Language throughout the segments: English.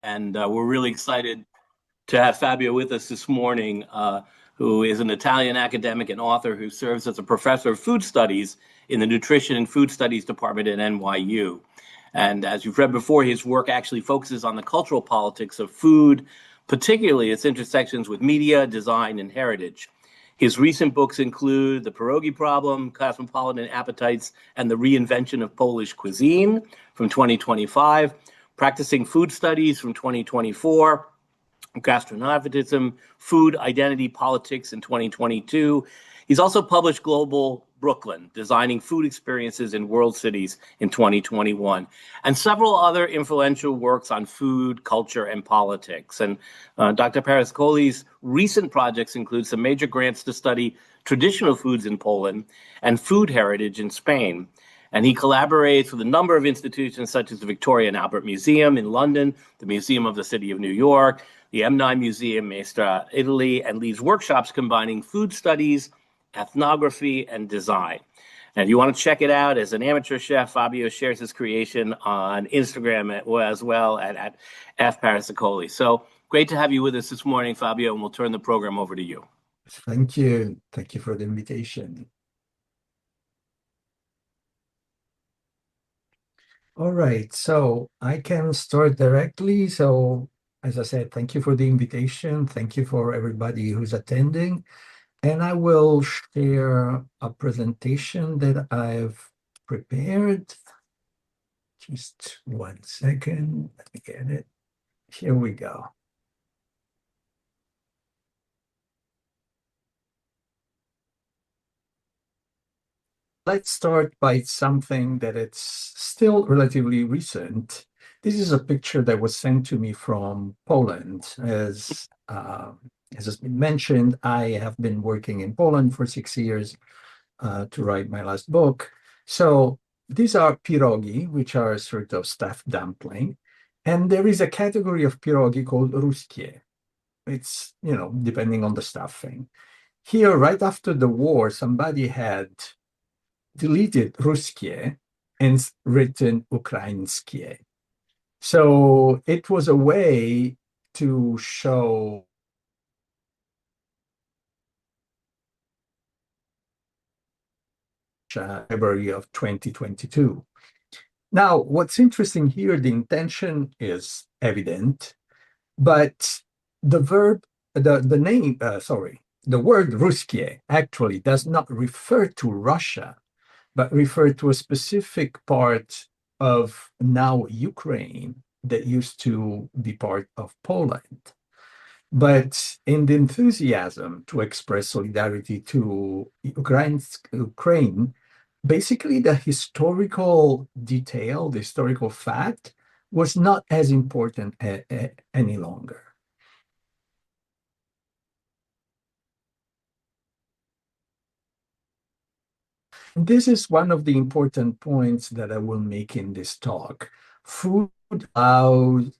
And we're really excited to have Fabio with us this morning, who is an Italian academic and author who serves as a professor of food studies in the Nutrition and Food Studies Department at NYU. And as you've read before, his work actually focuses on the cultural politics of food, particularly its intersections with media, design, and heritage. His recent books include The Pierogi Problem, Cosmopolitan Appetites, and the Reinvention of Polish Cuisine from 2025, Practicing Food Studies from 2024, Gastronativism, Food, Identity, Politics in 2022. He's also published Global Brooklyn, Designing Food Experiences in World Cities in 2021, and several other influential works on food, culture, and politics. And Dr. Parasecoli's recent projects include some major grants to study traditional foods in Poland and food heritage in Spain. And he collaborates with a number of institutions such as the Victoria and Albert Museum in London, the Museum of the City of New York, the M9 Museum, Mestre, Italy, and leads workshops combining food studies, ethnography, and design. And if you want to check it out, as an amateur chef, Fabio shares his creation on Instagram as well at F. Parasecoli. So great to have you with us this morning, Fabio, and we'll turn the program over to you. Thank you. Thank you for the invitation. All right, so I can start directly. So as I said, thank you for the invitation. Thank you for everybody who's attending. And I will share a presentation that I've prepared. Just 1 second. Let me get it. Here we go. Let's start by something that it's still relatively recent. This is a picture that was sent to me from Poland. As has been mentioned, I have been working in Poland for 6 years to write my last book. So these are pierogi, which are sort of stuffed dumpling. And there is a category of pierogi called ruskie. It's, depending on the stuffing. Here, right after the war, somebody had deleted ruskie and written ukrainskie. So it was a way to show February of 2022. Now, what's interesting here, the intention is evident, but the verb, the name, the word ruskie actually does not refer to Russia, but refer to a specific part of now Ukraine that used to be part of Poland. But in the enthusiasm to express solidarity to Ukraine, basically the historical detail, the historical fact, was not as important any longer. This is one of the important points that I will make in this talk. Food allows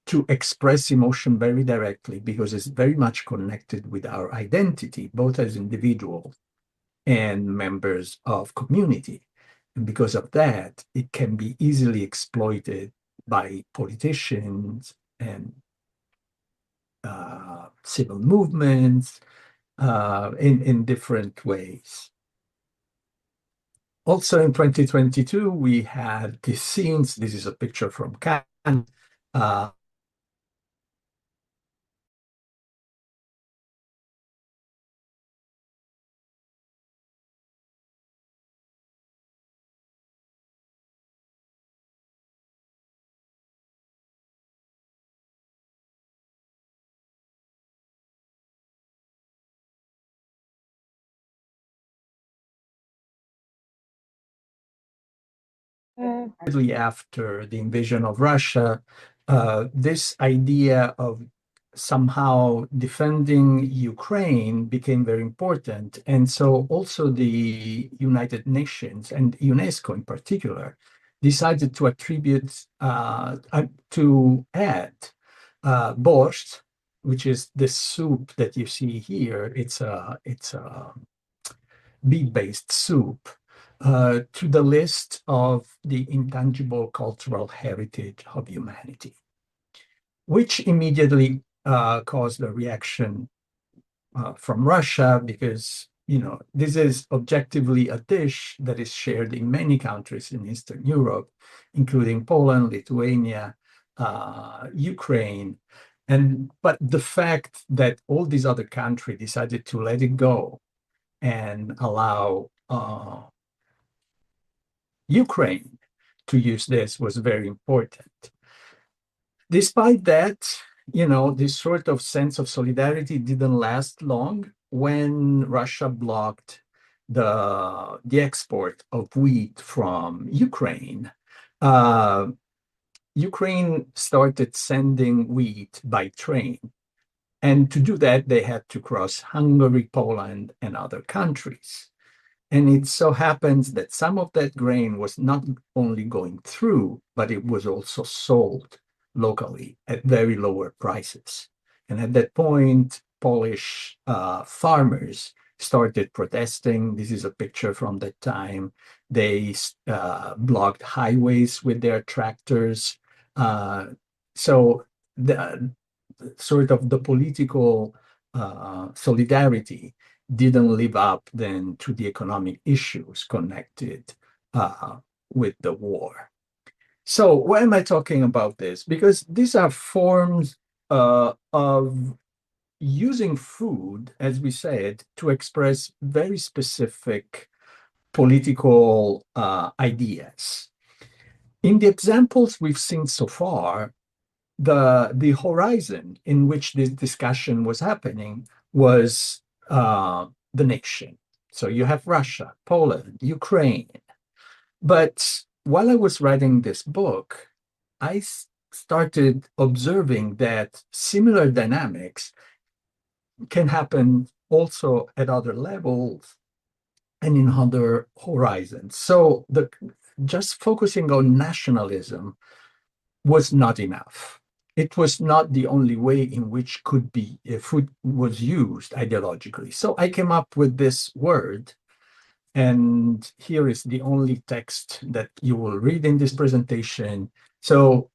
to express emotion very directly because it's very much connected with our identity, both as individuals and members of community. And because of that, it can be easily exploited by politicians and civil movements in different ways. Also in 2022, we had these scenes. This is a picture from Cannes. After the invasion of Russia, this idea of somehow defending Ukraine became very important. And so also the United Nations and UNESCO in particular decided to attribute, to add borscht, which is the soup that you see here. It's a beet-based soup, to the list of the intangible cultural heritage of humanity. which immediately caused a reaction from Russia because, this is objectively a dish that is shared in many countries in Eastern Europe, including Poland, Lithuania, Ukraine. But the fact that all these other countries decided to let it go and allow Ukraine to use this was very important. Despite that, this sort of sense of solidarity didn't last long when Russia blocked the export of wheat from Ukraine. Uh, Ukraine started sending wheat by train. And to do that, they had to cross Hungary, Poland, and other countries. And it so happens that some of that grain was not only going through, but it was also sold locally at very lower prices. And at that point, Polish farmers started protesting. This is a picture from that time. They blocked highways with their tractors. So the sort of the political solidarity didn't live up then to the economic issues connected with the war. So why am I talking about this? Because these are forms of using food, as we said, to express very specific political ideas. In the examples we've seen so far, the horizon in which this discussion was happening was the nation. So you have Russia, Poland, Ukraine. But while I was writing this book, I started observing that similar dynamics can happen also at other levels and in other horizons. So just focusing on nationalism was not enough. It was not the only way in which food was used ideologically. So I came up with this word, and here is the only text that you will read in this presentation. So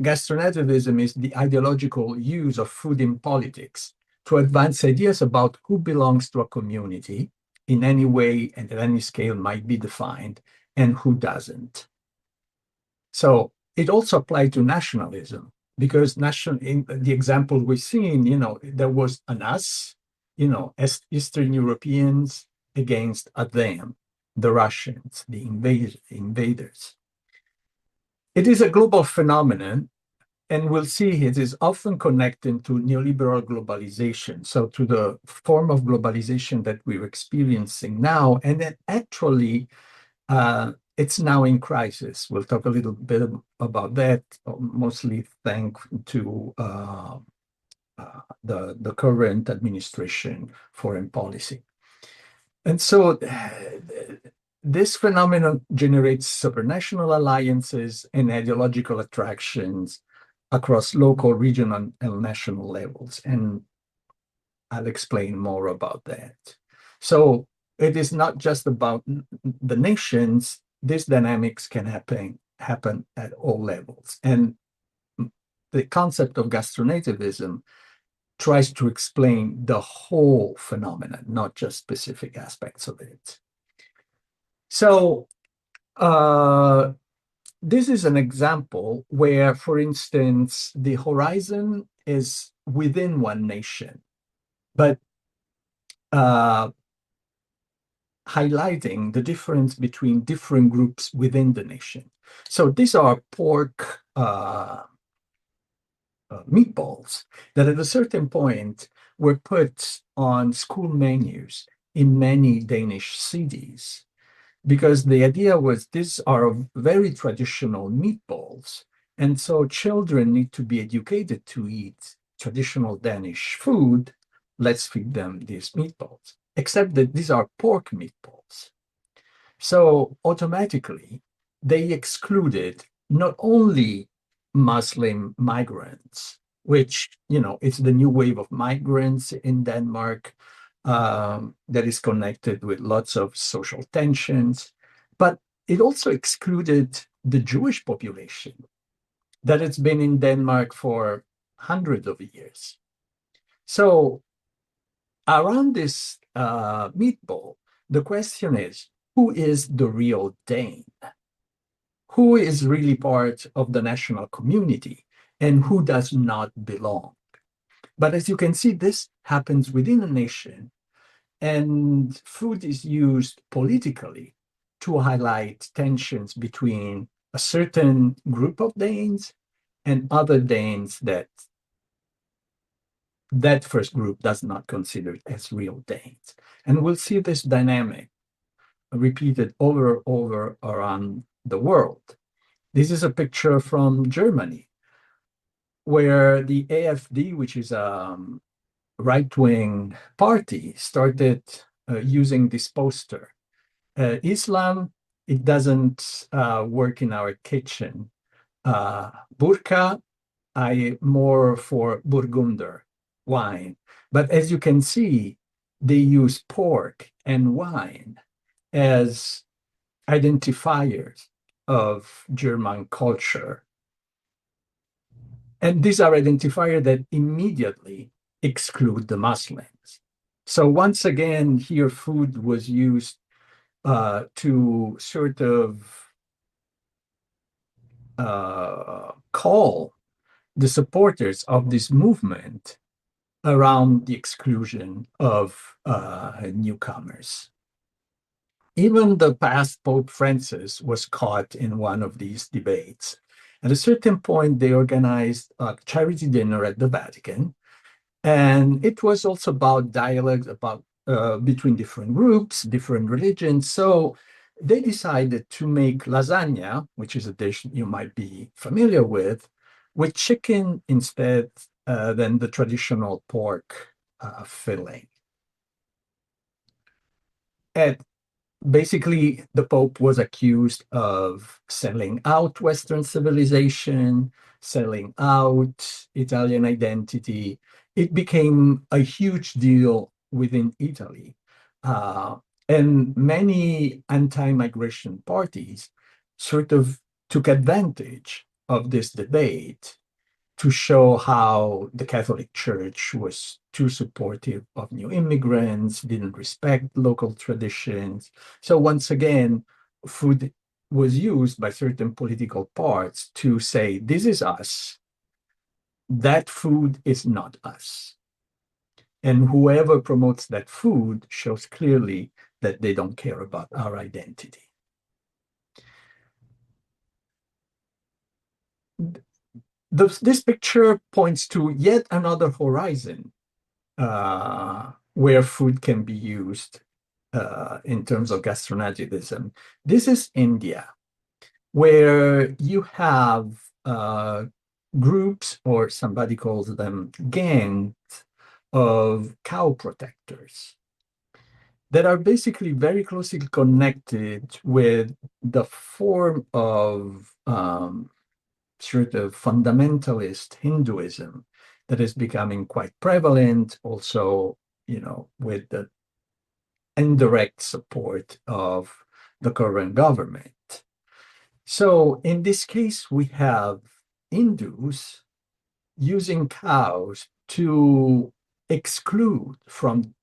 gastronativism is the ideological use of food in politics to advance ideas about who belongs to a community in any way and at any scale might be defined and who doesn't. So it also applied to nationalism because in the example we've seen, there was an us, as Eastern Europeans against a them, the Russians, the invaders. It is a global phenomenon, and we'll see it is often connected to neoliberal globalization, so to the form of globalization that we're experiencing now, and that actually it's now in crisis. We'll talk a little bit about that, mostly thanks to the current administration foreign policy. And so this phenomenon generates supranational alliances and ideological attractions across local, regional, and national levels. And I'll explain more about that. So it is not just about the nations. These dynamics can happen at all levels. And the concept of gastronativism tries to explain the whole phenomenon, not just specific aspects of it. So this is an example where, for instance, the horizon is within one nation, but highlighting the difference between different groups within the nation. So these are pork meatballs that at a certain point were put on school menus in many Danish cities, because the idea was these are very traditional meatballs. And so children need to be educated to eat traditional Danish food. Let's feed them these meatballs, except that these are pork meatballs. So automatically, they excluded not only Muslim migrants, which, it's the new wave of migrants in Denmark that is connected with lots of social tensions, but it also excluded the Jewish population that has been in Denmark for hundreds of years. So around this meatball, the question is, who is the real Dane? Who is really part of the national community and who does not belong? But as you can see, this happens within a nation, and food is used politically to highlight tensions between a certain group of Danes and other Danes that that first group does not consider as real Danes. And we'll see this dynamic repeated over and over around the world. This is a picture from Germany, where the AfD, which is a right-wing party, started using this poster. Islam, it doesn't work in our kitchen. Burqa, I more for Burgunder wine. But as you can see, they use pork and wine as identifiers of German culture. And these are identifiers that immediately exclude the Muslims. So once again, here food was used to sort of call the supporters of this movement around the exclusion of newcomers. Even the past Pope Francis was caught in one of these debates. At a certain point, they organized a charity dinner at the Vatican, and it was also about dialogues about between different groups, different religions. So they decided to make lasagna, which is a dish you might be familiar with chicken instead than the traditional pork filling. And basically, the Pope was accused of selling out Western civilization, selling out Italian identity. It became a huge deal within Italy. Uh, and many anti-migration parties sort of took advantage of this debate to show how the Catholic Church was too supportive of new immigrants, didn't respect local traditions. So once again, food was used by certain political parts to say, this is us, that food is not us. And whoever promotes that food shows clearly that they don't care about our identity. This picture points to yet another horizon where food can be used in terms of gastronativism. This is India, where you have groups, or somebody calls them gangs, of cow protectors that are basically very closely connected with the form of sort of fundamentalist Hinduism that is becoming quite prevalent, also, with the indirect support of the current government. So in this case, we have Hindus using cows to exclude from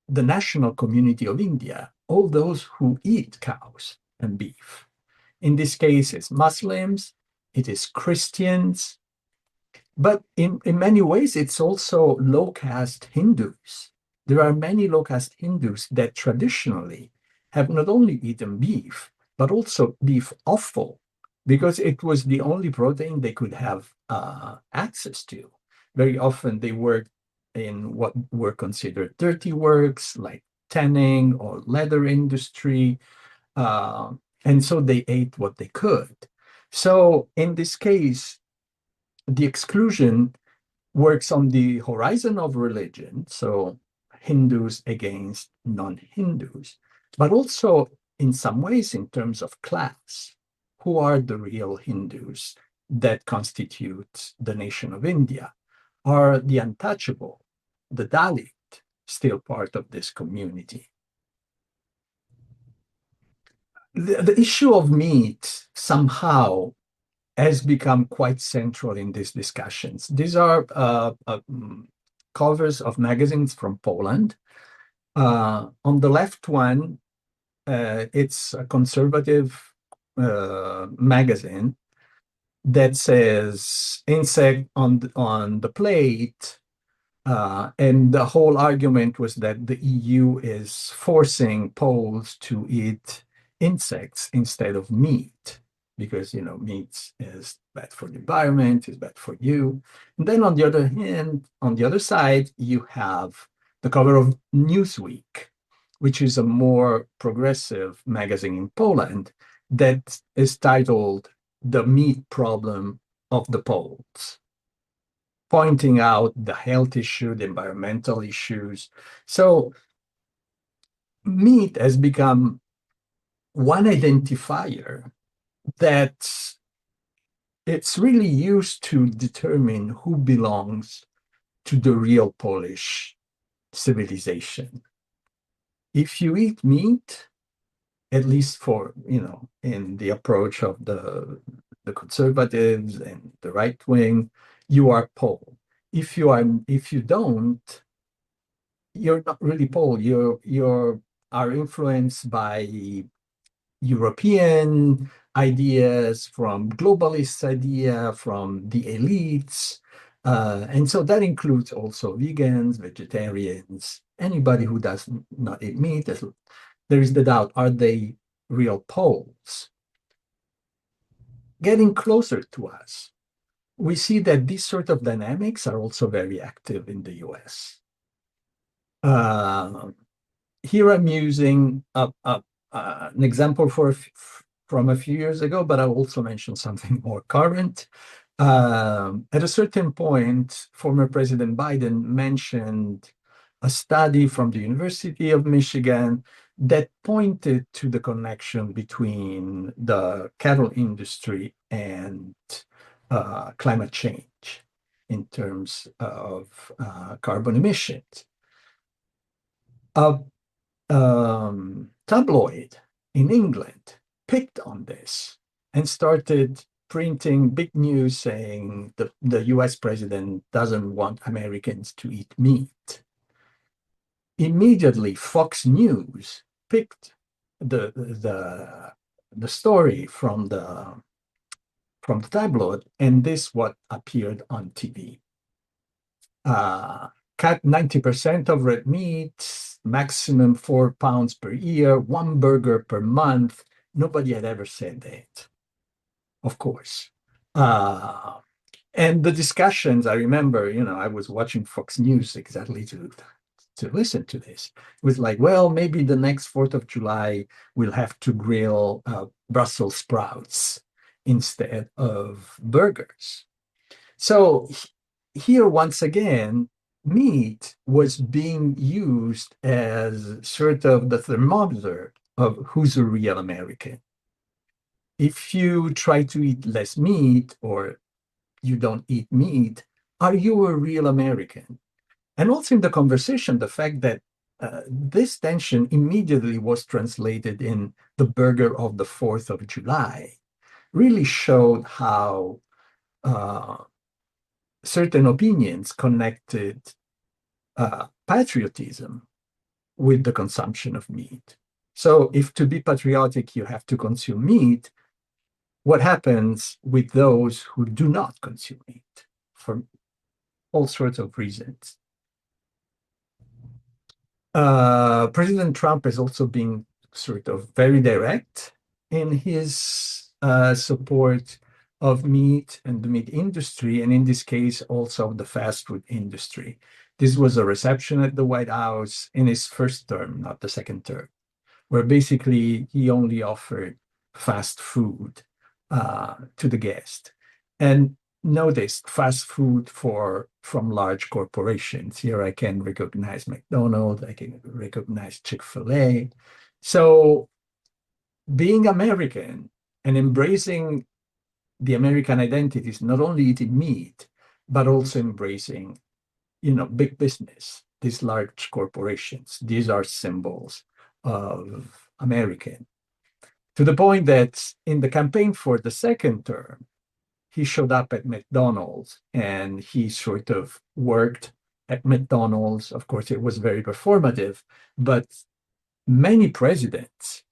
the national community of India all those who eat cows and beef. In this case, it's Muslims, it is Christians, but in many ways, it's also low-caste Hindus. There are many low-caste Hindus that traditionally have not only eaten beef, but also beef offal, because it was the only protein they could have access to. Very often they worked in what were considered dirty works, like tanning or leather industry, and so they ate what they could. So in this case, the exclusion works on the horizon of religion, so Hindus against non-Hindus, but also in some ways in terms of class. Who are the real Hindus that constitute the nation of India? Are the untouchable, the Dalit, still part of this community? The issue of meat somehow has become quite central in these discussions. These are covers of magazines from Poland. On the left one, it's a conservative magazine that says insect on the plate. And the whole argument was that the EU is forcing Poles to eat insects instead of meat because, meat is bad for the environment, is bad for you. And then on the other hand, on the other side, you have the cover of Newsweek, which is a more progressive magazine in Poland that is titled The Meat Problem of the Poles, pointing out the health issue, the environmental issues. So meat has become one identifier that it's really used to determine who belongs to the real Polish civilization. If you eat meat, at least for, in the approach of the conservatives and the right wing, you are Pole. If you don't, you're not really Pole. You are influenced by European ideas, from globalist idea, from the elites. And so that includes also vegans, vegetarians, anybody who does not eat meat. There is the doubt, are they real Poles? Getting closer to us, we see that these sort of dynamics are also very active in the US. Here I'm using an example from a few years ago, but I'll also mention something more current. At a certain point, former President Biden mentioned a study from the University of Michigan that pointed to the connection between the cattle industry and climate change in terms of carbon emissions. A tabloid in England picked on this and started printing big news saying the US president doesn't want Americans to eat meat. Immediately, Fox News picked the story from the tabloid, and this what appeared on TV. Cut 90% of red meat, maximum 4 pounds per year, 1 burger per month. Nobody had ever said that, of course. And the discussions, I remember, I was watching Fox News exactly to listen to this. It was like, well, maybe the next 4th of July, we'll have to grill Brussels sprouts instead of burgers. So here, once again, meat was being used as sort of the thermometer of who's a real American. If you try to eat less meat or you don't eat meat, are you a real American? And also in the conversation, the fact that this tension immediately was translated in the burger of the 4th of July really showed how certain opinions connected patriotism with the consumption of meat. So if to be patriotic, you have to consume meat, what happens with those who do not consume meat for all sorts of reasons? President Trump is also being sort of very direct in his support of meat and the meat industry, and in this case, also the fast food industry. This was a reception at the White House in his first term, not the second term, where basically he only offered fast food to the guest. And notice fast food from large corporations. Here I can recognize McDonald's, I can recognize Chick-fil-A. So being American and embracing the American identity is not only eating meat, but also embracing, big business, these large corporations. These are symbols of American. To the point that in the campaign for the second term, he showed up at McDonald's and he sort of worked at McDonald's. Of course, it was very performative, but many presidents,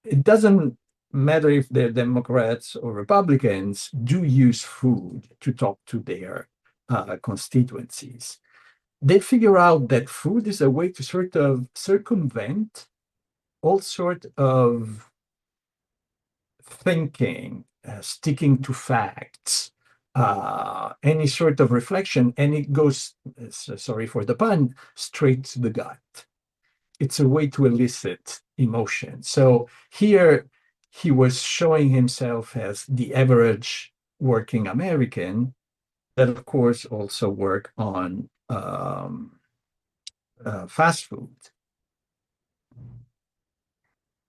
it doesn't matter if they're Democrats or Republicans, do use food to talk to their constituencies. They figure out that food is a way to sort of circumvent all sort of thinking, sticking to facts, any sort of reflection, and it goes, sorry for the pun, straight to the gut. It's a way to elicit emotion. So here he was showing himself as the average working American that, of course, also work on fast food.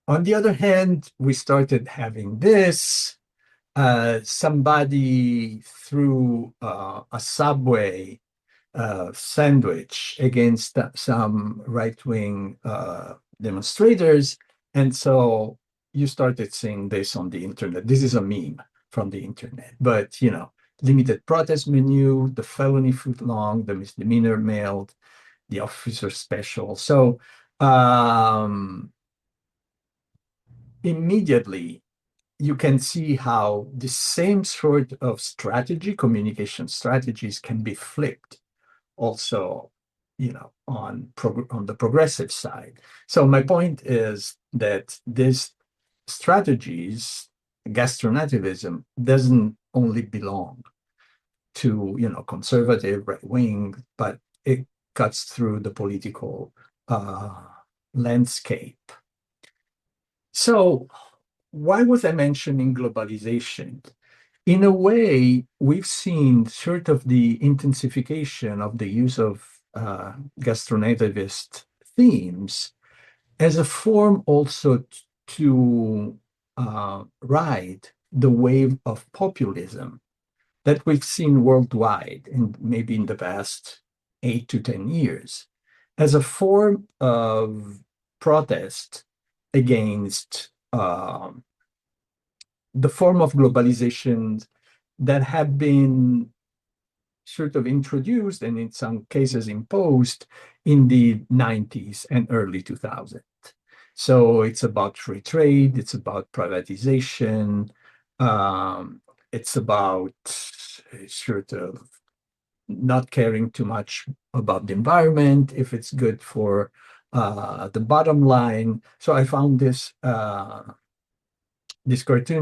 On the other hand, we started having this. Somebody threw a Subway sandwich against some right-wing demonstrators. And so you started seeing this on the internet. This is a meme from the internet, but limited protest menu, the felony foot long, the misdemeanor mailed, the officer special. So immediately you can see how the same sort of strategy, communication strategies, can be flipped also, on the progressive side. So my point is that these strategies, gastronativism, doesn't only belong to, conservative, right wing, but it cuts through the political landscape. So why was I mentioning globalization? In a way, we've seen sort of the intensification of the use of gastronativist themes as a form also to ride the wave of populism that we've seen worldwide, and maybe in the past 8 to 10 years, as a form of protest against the form of globalization that have been sort of introduced and in some cases imposed in the 90s and early 2000s. So it's about free trade, it's about privatization, it's about sort of not caring too much about the environment if it's good for the bottom line. So I found this cartoon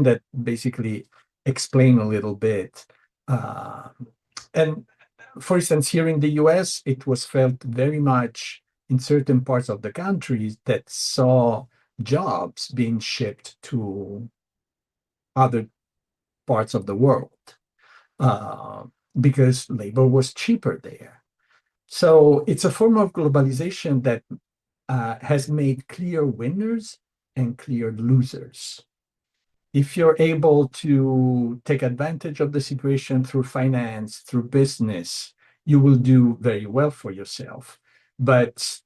that basically explain a little bit. And for instance, here in the US, it was felt very much in certain parts of the country that saw jobs being shipped to other parts of the world because labor was cheaper there. So it's a form of globalization that has made clear winners and clear losers. If you're able to take advantage of the situation through finance, through business, you will do very well for yourself. But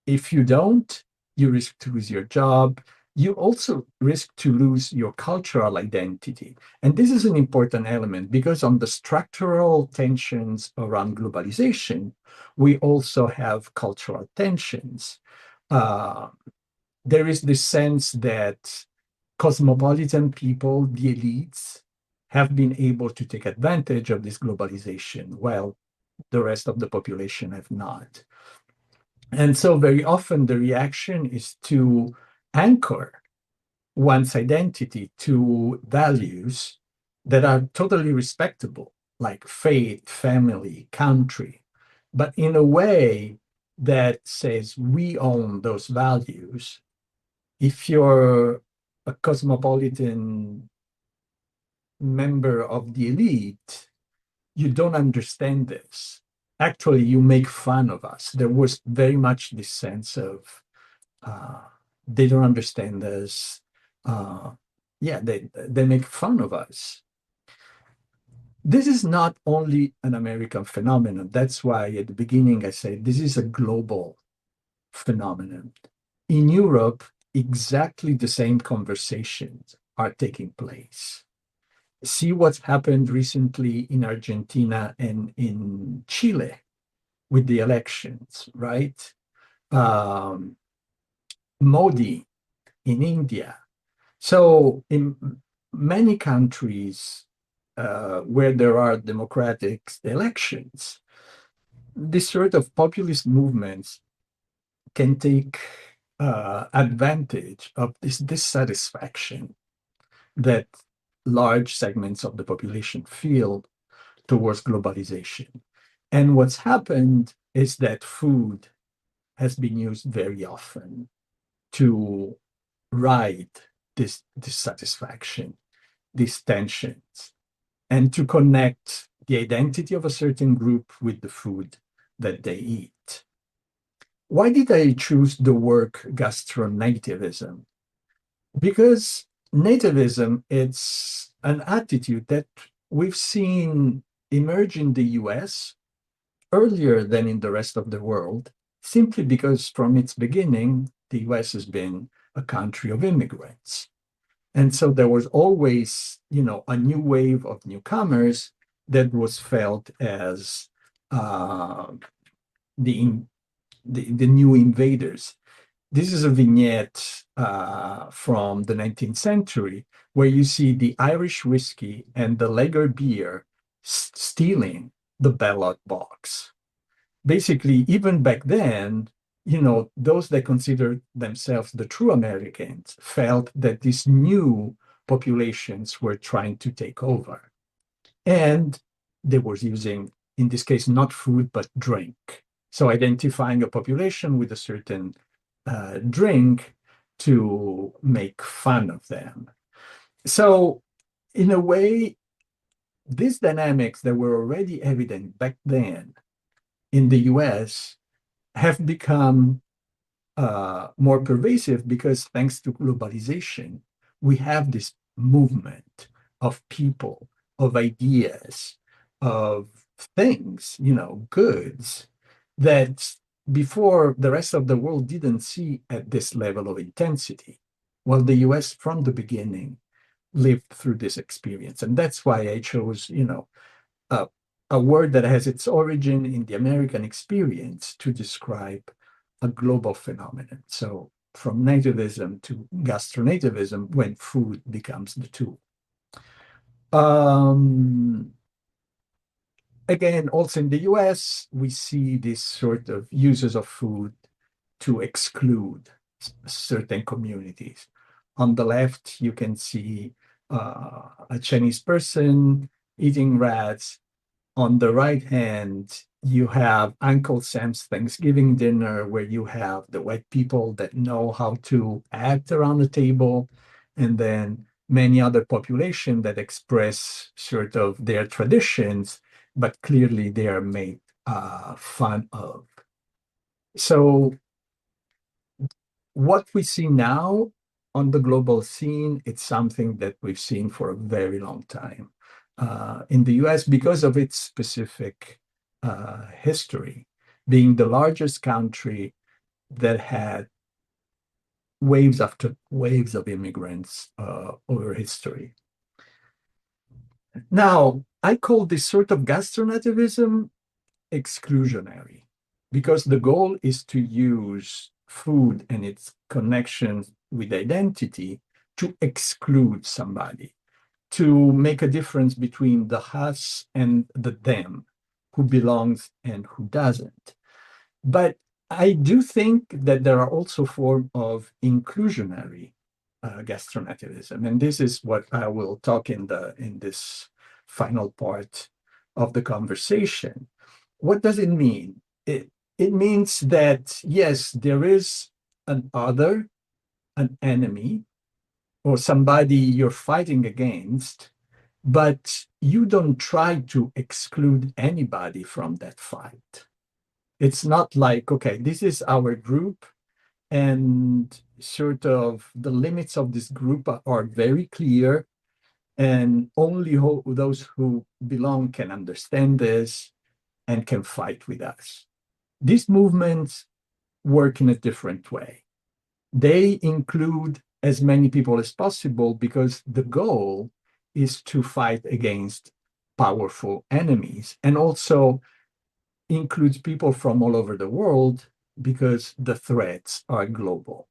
if you don't, you risk to lose your job. You also risk to lose your cultural identity. And this is an important element because on the structural tensions around globalization, we also have cultural tensions. There is this sense that cosmopolitan people, the elites, have been able to take advantage of this globalization, while the rest of the population have not. And so very often the reaction is to anchor one's identity to values that are totally respectable, like faith, family, country, but in a way that says we own those values. If you're a cosmopolitan member of the elite, you don't understand this. Actually, you make fun of us. There was very much this sense of they don't understand us. They make fun of us. This is not only an American phenomenon. That's why at the beginning I said this is a global phenomenon. In Europe, exactly the same conversations are taking place. See what's happened recently in Argentina and in Chile with the elections, right? Um, Modi in India. So in many countries where there are democratic elections, this sort of populist movements can take advantage of this dissatisfaction that large segments of the population feel towards globalization. And what's happened is that food has been used very often to ride this dissatisfaction, these tensions, and to connect the identity of a certain group with the food that they eat. Why did I choose the word gastronativism? Because nativism, it's an attitude that we've seen emerge in the US earlier than in the rest of the world, simply because from its beginning, the US has been a country of immigrants. And so there was always, a new wave of newcomers that was felt as uh, the, the new invaders. This is a vignette from the 19th century where you see the Irish whiskey and the lager beer stealing the ballot box. Basically, even back then, those that considered themselves the true Americans felt that these new populations were trying to take over. And they were using, in this case, not food, but drink. So identifying a population with a certain drink to make fun of them. So, in a way, these dynamics that were already evident back then in the US have become more pervasive because thanks to globalization, we have this movement of people, of ideas, of things, goods that before the rest of the world didn't see at this level of intensity. Well, the US from the beginning lived through this experience. And that's why I chose, a, a word that has its origin in the American experience to describe a global phenomenon. So from nativism to gastronativism when food becomes the tool. Um, Again, also in the US, we see this sort of uses of food to exclude certain communities. On the left, you can see a Chinese person eating rats. On the right hand, you have Uncle Sam's Thanksgiving dinner, where you have the white people that know how to act around the table, and then many other population that express sort of their traditions, but clearly they are made fun of. So what we see now on the global scene, it's something that we've seen for a very long time in the US because of its specific history, being the largest country that had waves after waves of immigrants over history. Now, I call this sort of gastronativism exclusionary because the goal is to use food and its connections with identity to exclude somebody, to make a difference between the us and the them, who belongs and who doesn't. But I do think that there are also forms of inclusionary gastronativism, and this is what I will talk in this final part of the conversation. What does it mean? It means that yes, there is an other, an enemy, or somebody you're fighting against, but you don't try to exclude anybody from that fight. It's not like, okay, this is our group, and sort of the limits of this group are very clear, and only those who belong can understand this and can fight with us. These movements work in a different way. They include as many people as possible because the goal is to fight against powerful enemies, and also includes people from all over the world because the threats are global.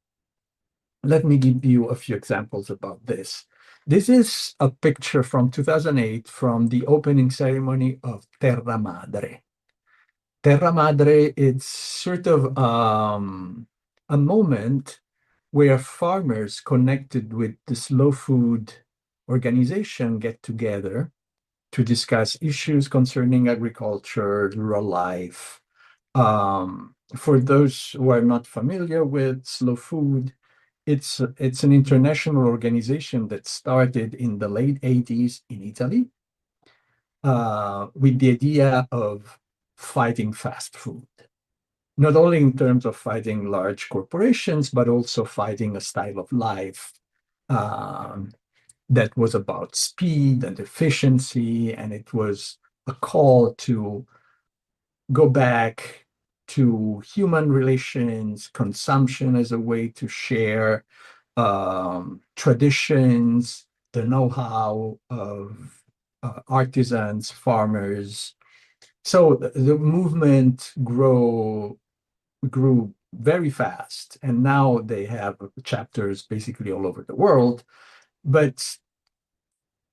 Let me give you a few examples about this. This is a picture from 2008 from the opening ceremony of Terra Madre. Terra Madre is sort of a moment where farmers connected with the slow food organization get together to discuss issues concerning agriculture, rural life. For those who are not familiar with slow food, it's an international organization that started in the late 80s in Italy with the idea of fighting fast food, not only in terms of fighting large corporations, but also fighting a style of life um, that was about speed and efficiency. And it was a call to go back to human relations, consumption as a way to share traditions, the know-how of artisans, farmers. So the movement grew very fast, and now they have chapters basically all over the world. But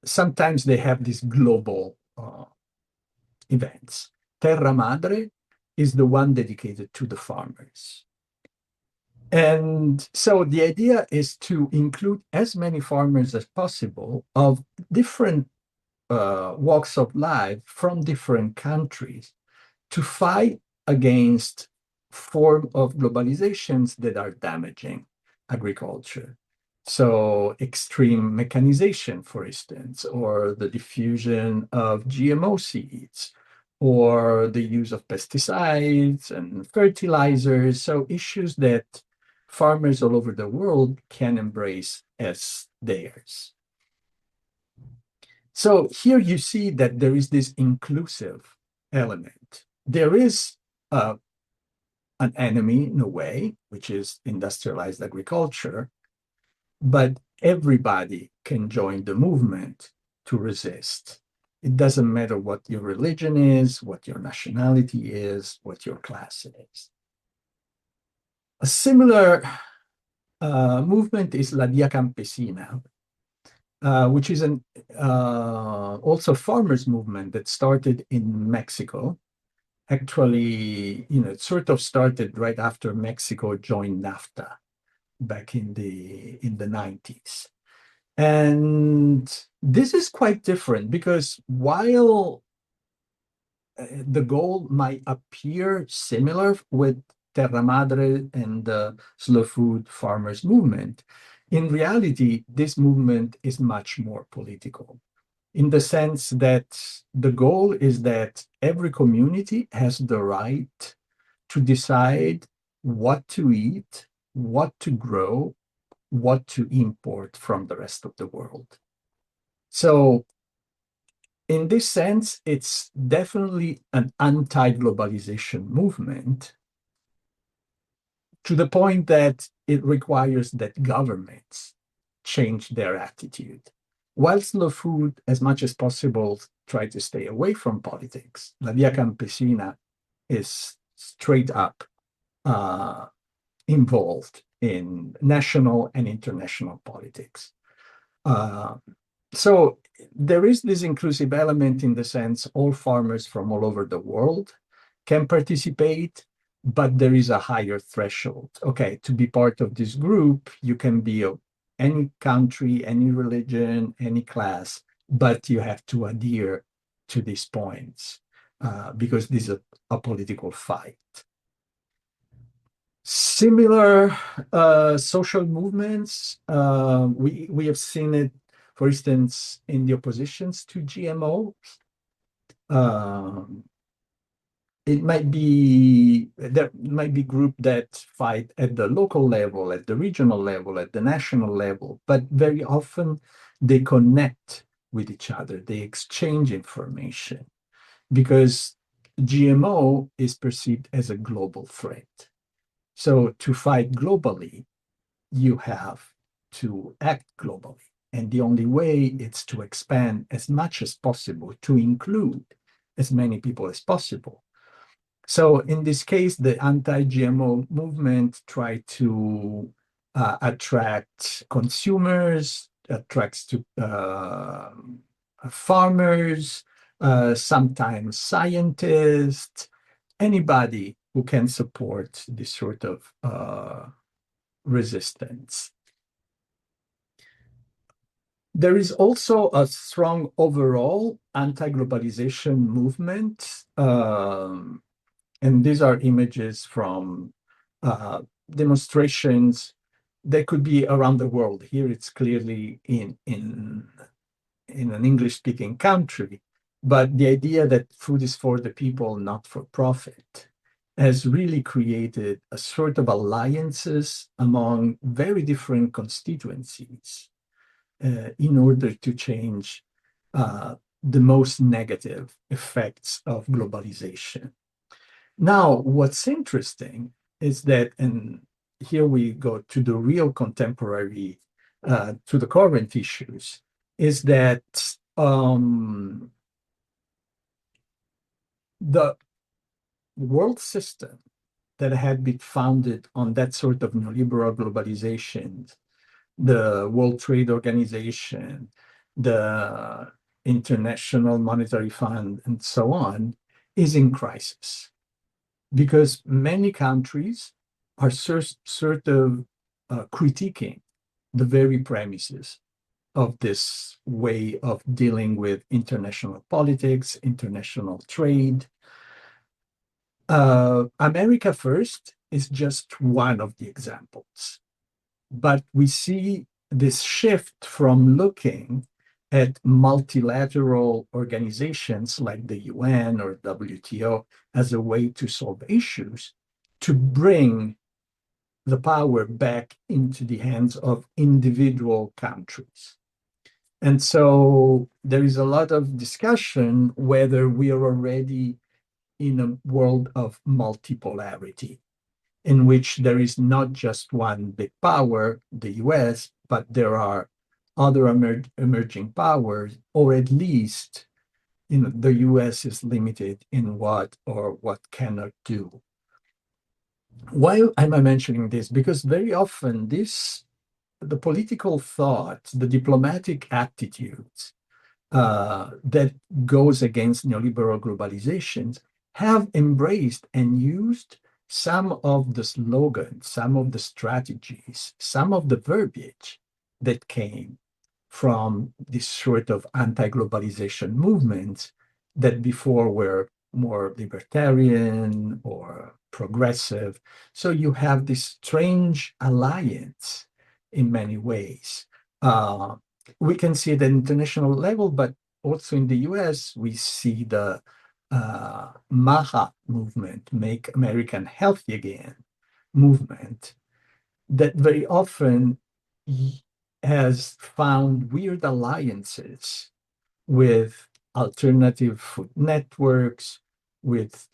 sometimes they have these global events. Terra Madre is the one dedicated to the farmers. And so the idea is to include as many farmers as possible of different walks of life from different countries to fight against form of globalizations that are damaging agriculture. So extreme mechanization, for instance, or the diffusion of GMO seeds, or the use of pesticides and fertilizers. So issues that farmers all over the world can embrace as theirs. So here you see that there is this inclusive element. There is an enemy in a way, which is industrialized agriculture, but everybody can join the movement to resist. It doesn't matter what your religion is, what your nationality is, what your class is. A similar movement is La Via Campesina, which is an also farmers movement that started in Mexico. Actually, it sort of started right after Mexico joined NAFTA back in the 90s. And this is quite different because while the goal might appear similar with Terra Madre and the slow food farmers movement, in reality, this movement is much more political in the sense that the goal is that every community has the right to decide what to eat, what to grow, what to import from the rest of the world. So in this sense, it's definitely an anti-globalization movement to the point that it requires that governments change their attitude. While slow food, as much as possible, try to stay away from politics, La Via Campesina is straight up involved in national and international politics. So there is this inclusive element in the sense all farmers from all over the world can participate, but there is a higher threshold. Okay, to be part of this group, you can be of any country, any religion, any class, but you have to adhere to these points because this is a political fight. Similar social movements, we have seen it, for instance, in the oppositions to GMO. There might be groups that fight at the local level, at the regional level, at the national level, but very often they connect with each other. They exchange information because GMO is perceived as a global threat. So to fight globally, you have to act globally. And the only way is to expand as much as possible to include as many people as possible. So in this case, the anti-GMO movement tried to attract consumers, attracts to farmers, sometimes scientists, anybody who can support this sort of resistance. There is also a strong overall anti-globalization movement. And these are images from demonstrations that could be around the world. Here it's clearly in an English-speaking country, but the idea that food is for the people, not for profit, has really created a sort of alliances among very different constituencies in order to change the most negative effects of globalization. Now, what's interesting is that, and here we go to the real contemporary, to the current issues, is that the world system that had been founded on that sort of neoliberal globalization, the World Trade Organization, the International Monetary Fund, and so on, is in crisis because many countries are sort of critiquing the very premises of this way of dealing with international politics, international trade. America First is just one of the examples. But we see this shift from looking at multilateral organizations like the UN or WTO as a way to solve issues, to bring the power back into the hands of individual countries. And so there is a lot of discussion whether we are already in a world of multipolarity, in which there is not just one big power, the US, but there are other emerging powers, or at least the US is limited in what cannot do. Why am I mentioning this? Because very often the political thought, the diplomatic attitudes that goes against neoliberal globalizations have embraced and used some of the slogans, some of the strategies, some of the verbiage that came from this sort of anti-globalization movements that before were more libertarian or progressive. So you have this strange alliance in many ways. We can see it at international level, but also in the US, we see the MAHA movement, Make America Healthy Again movement, that very often has found weird alliances with alternative food networks, with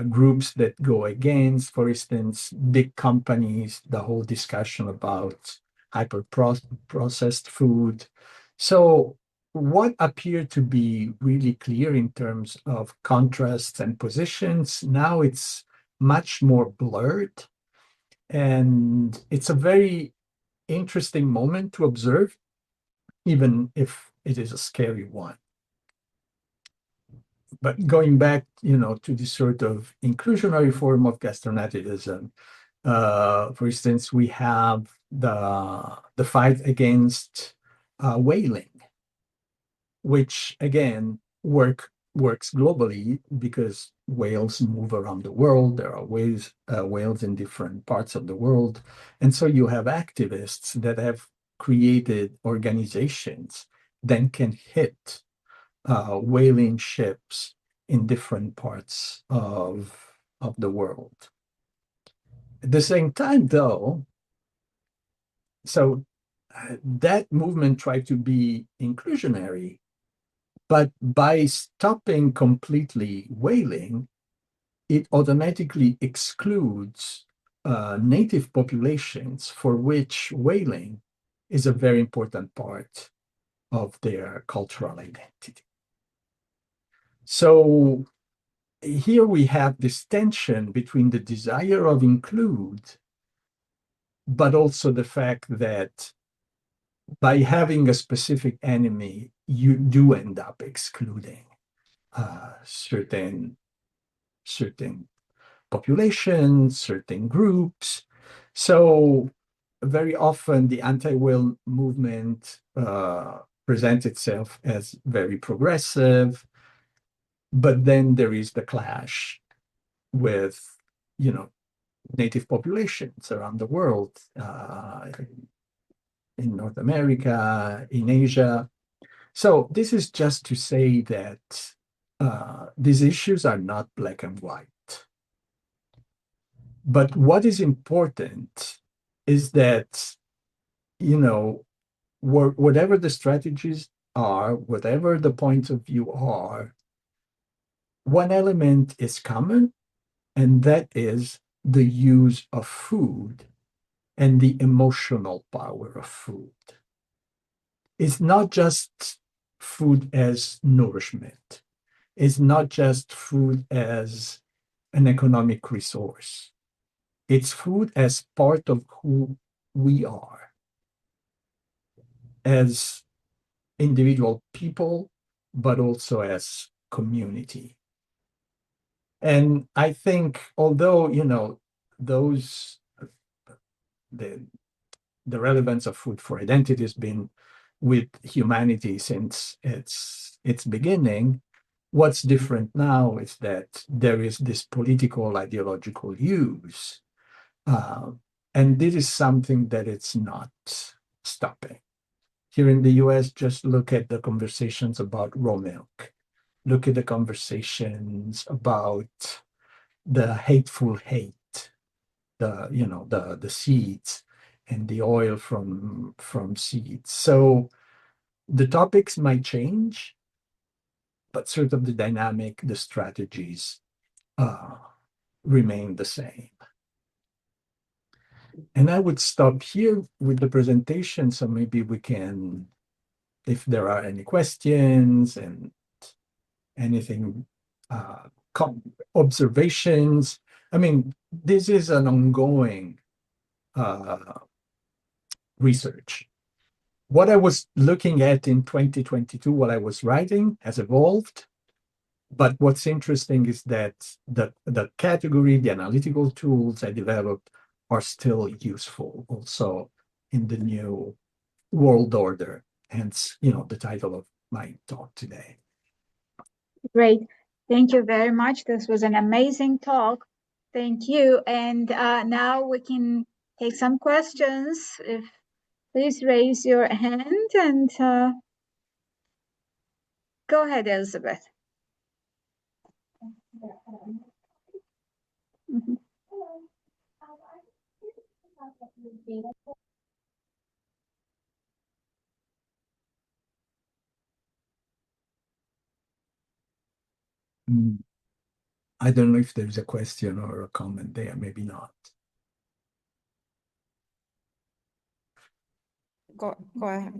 groups that go against, for instance, big companies, the whole discussion about hyper-processed food. So what appeared to be really clear in terms of contrasts and positions, now it's much more blurred. And it's a very interesting moment to observe, even if it is a scary one. But going back, to this sort of inclusionary form of gastronativism, for instance, we have the fight against whaling, which again works globally because whales move around the world. There are whales in different parts of the world, and so you have activists that have created organizations that can hit whaling ships in different parts of the world. At the same time, though, so that movement tried to be inclusionary, but by stopping completely whaling, it automatically excludes native populations for which whaling is a very important part of their cultural identity. So here we have this tension between the desire of include, but also the fact that by having a specific enemy, you do end up excluding certain populations, certain groups. So very often the anti-whale movement presents itself as very progressive, but then there is the clash with, native populations around the world, in North America, in Asia. So this is just to say that these issues are not black and white. But what is important is that, whatever the strategies are, whatever the points of view are, one element is common, and that is the use of food and the emotional power of food. It's not just food as nourishment. It's not just food as an economic resource. It's food as part of who we are as individual people, but also as community. And I think, although, those, the, the relevance of food for identity has been with humanity since its beginning, what's different now is that there is this political ideological use. And this is something that it's not stopping. Here in the US, just look at the conversations about raw milk. Look at the conversations about the hateful hate, the seeds and the oil from seeds. So the topics might change, but sort of the dynamic, the strategies remain the same. And I would stop here with the presentation, so maybe we can, if there are any questions and anything, observations. I mean, this is an ongoing research. What I was looking at in 2022, what I was writing has evolved. But what's interesting is that the category, the analytical tools I developed are still useful also in the new world order, hence, the title of my talk today. Great. Thank you very much. This was an amazing talk. Thank you. And now we can take some questions. Please raise your hand and go ahead, Elizabeth. Mhm. I don't know if there's a question or a comment there, maybe not. Go ahead.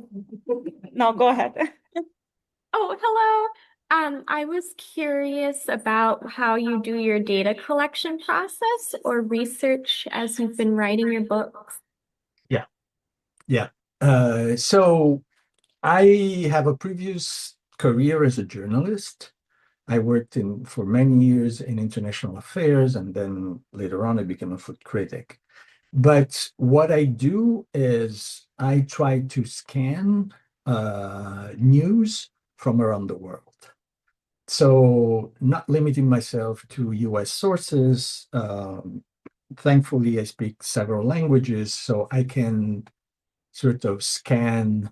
No, go ahead. Oh, hello. I was curious about how you do your data collection process or research as you've been writing your books. Yeah. So I have a previous career as a journalist. I worked for many years in international affairs, and then later on I became a food critic. But what I do is I try to scan news from around the world. So not limiting myself to US sources. Thankfully, I speak several languages, so I can sort of scan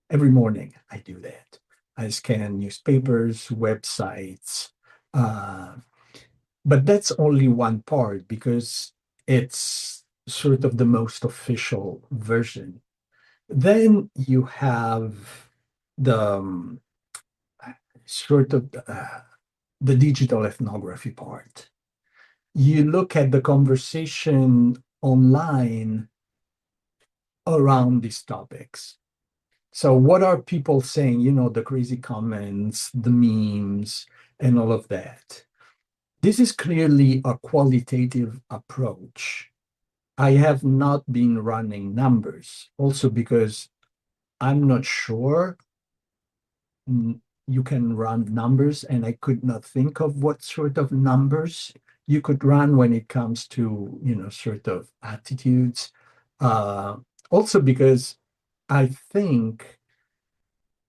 every morning. I do that. I scan newspapers, websites, but that's only one part because it's sort of the most official version. Then you have the sort of the digital ethnography part. You look at the conversation online around these topics. So what are people saying? The crazy comments, the memes, and all of that. This is clearly a qualitative approach. I have not been running numbers, also because I'm not sure you can run numbers, and I could not think of what sort of numbers you could run when it comes to, sort of attitudes. Also because I think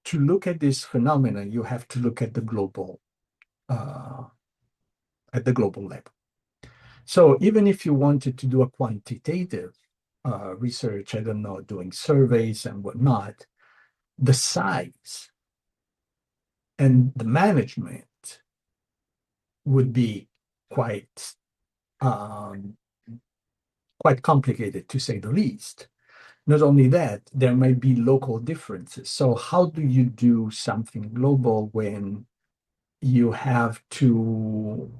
to look at this phenomenon, you have to look uh, at the global level. So even if you wanted to do a quantitative research, I don't know, doing surveys and whatnot, the size and the management would be quite quite complicated, to say the least. Not only that, there might be local differences. So how do you do something global when you have to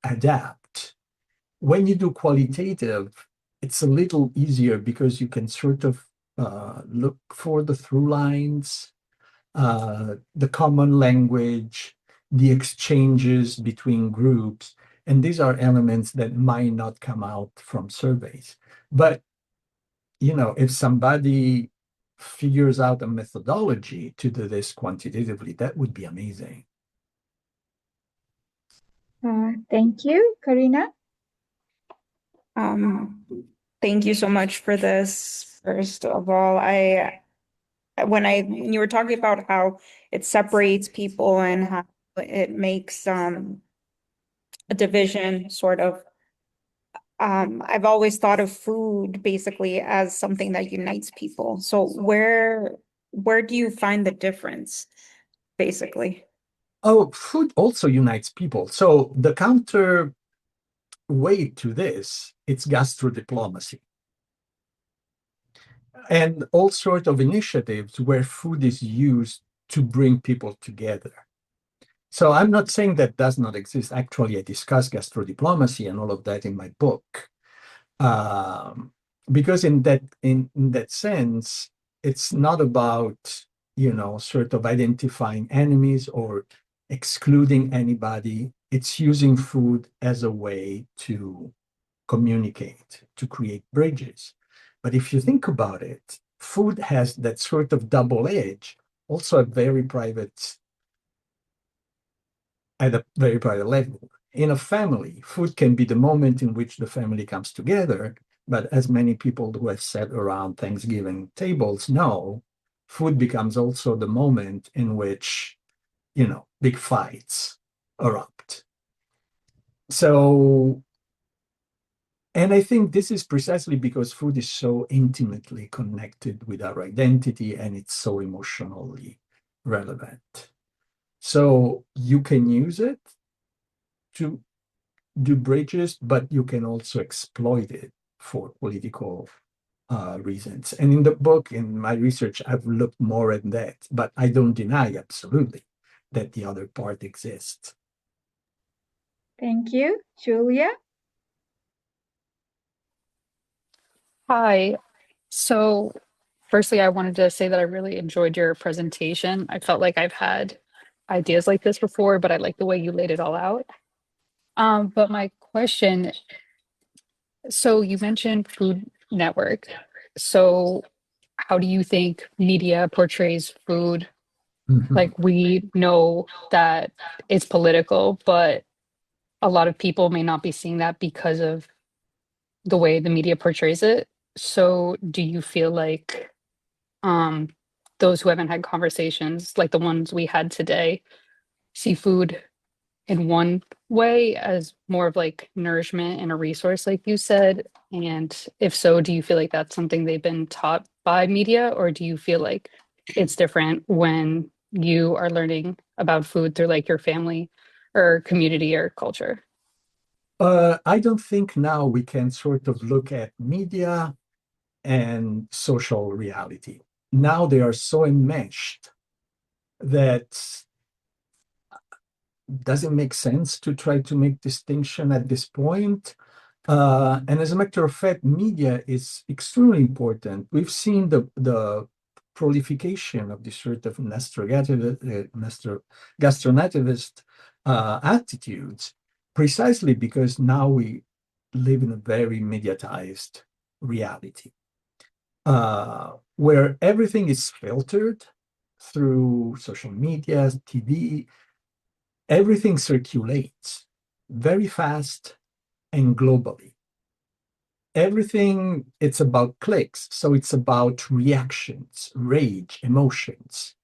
adapt? When you do qualitative, it's a little easier because you can sort of look for the through lines, the common language, the exchanges between groups. And these are elements that might not come out from surveys. But, if somebody figures out a methodology to do this quantitatively, that would be amazing. Thank you, Karina. Thank you so much for this. First of all, when you were talking about how it separates people and how it makes a division sort of, I've always thought of food basically as something that unites people. So where do you find the difference, basically? Oh, food also unites people. So the counter weight to this, it's gastrodiplomacy. And all sorts of initiatives where food is used to bring people together. So I'm not saying that does not exist. Actually, I discuss gastrodiplomacy and all of that in my book. Because in that sense, it's not about, sort of identifying enemies or excluding anybody. It's using food as a way to communicate, to create bridges. But if you think about it, food has that sort of double edge, also at a very private level. In a family, food can be the moment in which the family comes together. But as many people who have sat around Thanksgiving tables know, food becomes also the moment in which, big fights erupt. So, and I think this is precisely because food is so intimately connected with our identity and it's so emotionally relevant. So you can use it to do bridges, but you can also exploit it for political reasons. And in the book, in my research, I've looked more at that, but I don't deny absolutely that the other part exists. Thank you, Julia. Hi. So, firstly, I wanted to say that I really enjoyed your presentation. I felt like I've had ideas like this before, but I like the way you laid it all out. But my question, so you mentioned Food Network. So, how do you think media portrays food? Like, we know that it's political, but a lot of people may not be seeing that because of the way the media portrays it. So, do you feel like um those who haven't had conversations like the ones we had today see food in one way as more of like nourishment and a resource, like you said? And if so, do you feel like that's something they've been taught by media, or do you feel like it's different when you are learning about food through like your family or community or culture? I don't think now we can sort of look at media and social reality. Now they are so enmeshed that doesn't make sense to try to make distinction at this point. And as a matter of fact, media is extremely important. We've seen the proliferation of this sort of gastronativist attitudes, precisely because now we live in a very mediatized reality, where everything is filtered through social media, TV. Everything circulates very fast and globally. Everything, it's about clicks. So it's about reactions, rage, emotions.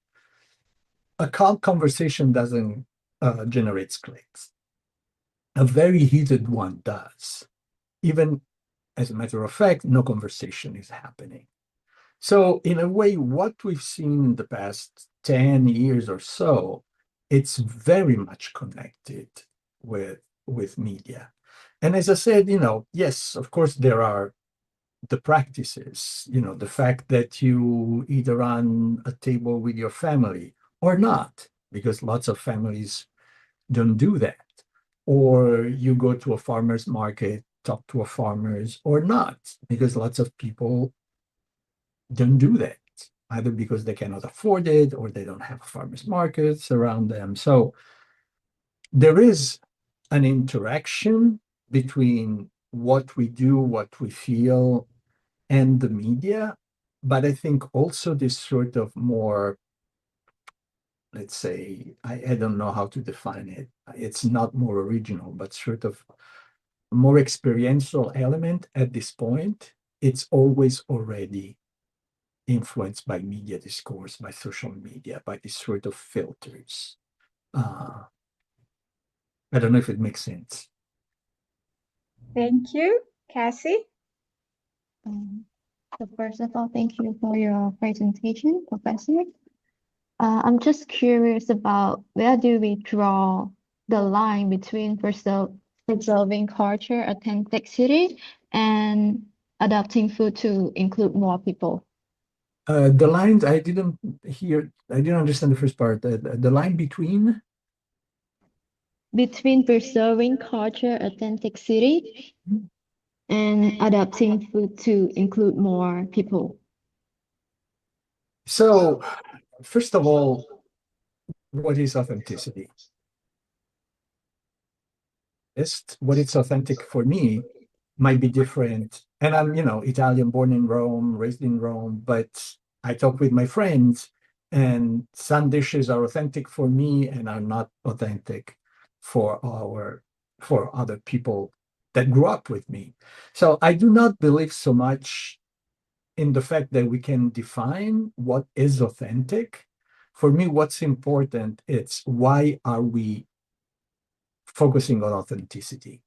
A calm conversation doesn't generate clicks. A very heated one does. Even as a matter of fact, no conversation is happening. So in a way, what we've seen in the past 10 years or so, it's very much connected with media. And as I said, yes, of course, there are the practices, the fact that you eat around a table with your family or not, because lots of families don't do that. Or you go to a farmer's market, talk to a farmer's or not, because lots of people don't do that, either because they cannot afford it or they don't have farmers markets around them. So there is an interaction between what we do, what we feel, and the media. But I think also this sort of more, let's say, I don't know how to define it. It's not more original, but sort of more experiential element at this point. It's always already influenced by media discourse, by social media, by these sort of filters. I don't know if it makes sense. Thank you. Cassie? So first of all, thank you for your presentation, Professor. I'm just curious about where do we draw the line between preserving culture authenticity and adapting food to include more people? The lines I didn't understand the first part. The line between preserving culture authenticity and adapting food to include more people. So, first of all, what is authenticity? What is authentic for me might be different. And I'm, Italian, born in Rome, raised in Rome, but I talk with my friends, and some dishes are authentic for me and are not authentic for other people that grew up with me. So I do not believe so much in the fact that we can define what is authentic. For me, what's important is why are we focusing on authenticity?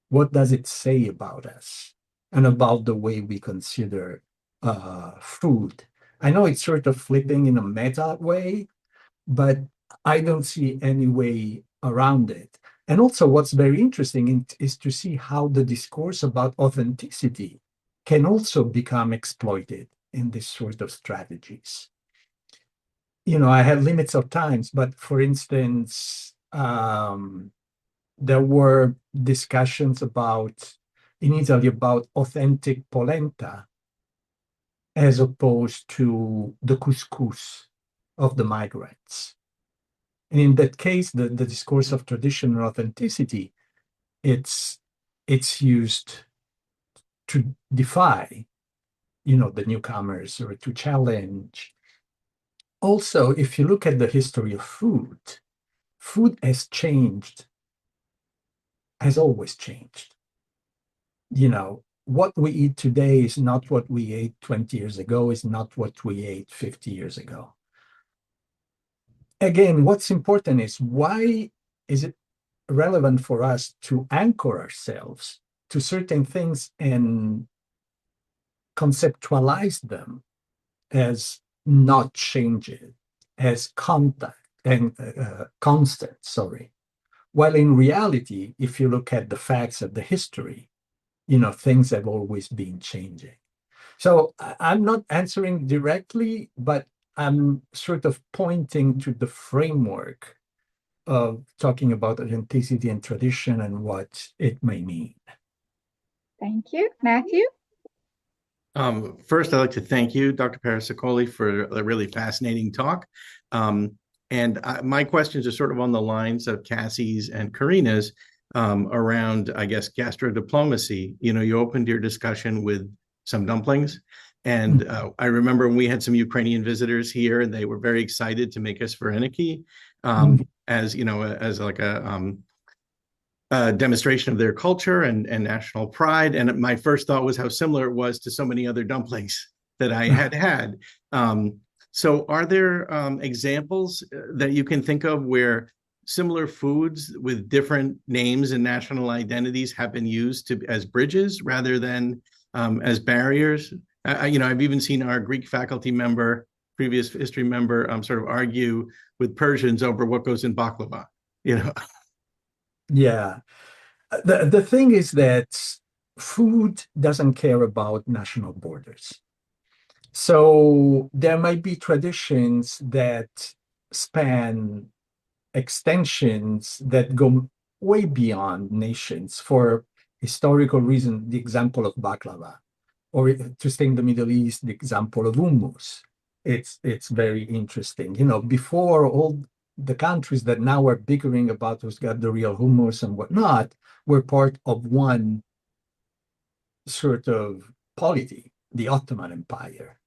What does it say about us and about the way we consider food? I know it's sort of flipping in a meta way, but I don't see any way around it. And also what's very interesting is to see how the discourse about authenticity can also become exploited in this sort of strategies. I have limits of times, but for instance, there were discussions in Italy about authentic polenta as opposed to the couscous of the migrants. And in that case, the discourse of traditional authenticity, it's used to defy, the newcomers or to challenge. Also, if you look at the history of food has changed, has always changed. What we eat today is not what we ate 20 years ago, is not what we ate 50 years ago. Again, what's important is why is it relevant for us to anchor ourselves to certain things and conceptualize them as not changing, as constant, while in reality, if you look at the facts of the history, things have always been changing. So I'm not answering directly, but I'm sort of pointing to the framework of talking about authenticity and tradition and what it may mean. Thank you. Matthew? First, I'd like to thank you, Dr. Parasecoli, for a really fascinating talk. My questions are sort of on the lines of Cassie's and Karina's around, I guess, gastrodiplomacy. You opened your discussion with some dumplings. And I remember when we had some Ukrainian visitors here, and they were very excited to make us vareniki as like a demonstration of their culture and national pride. And my first thought was how similar it was to so many other dumplings that I had had. So are there examples that you can think of where similar foods with different names and national identities have been used as bridges rather than as barriers? I've even seen our Greek faculty member, previous history member, sort of argue with Persians over what goes in baklava. Yeah. The thing is that food doesn't care about national borders. So there might be traditions that span extensions that go way beyond nations. For historical reason, the example of baklava, or to stay in the Middle East, the example of hummus. It's very interesting. Before all the countries that now are bickering about who's got the real hummus and whatnot were part of one sort of polity, the Ottoman Empire.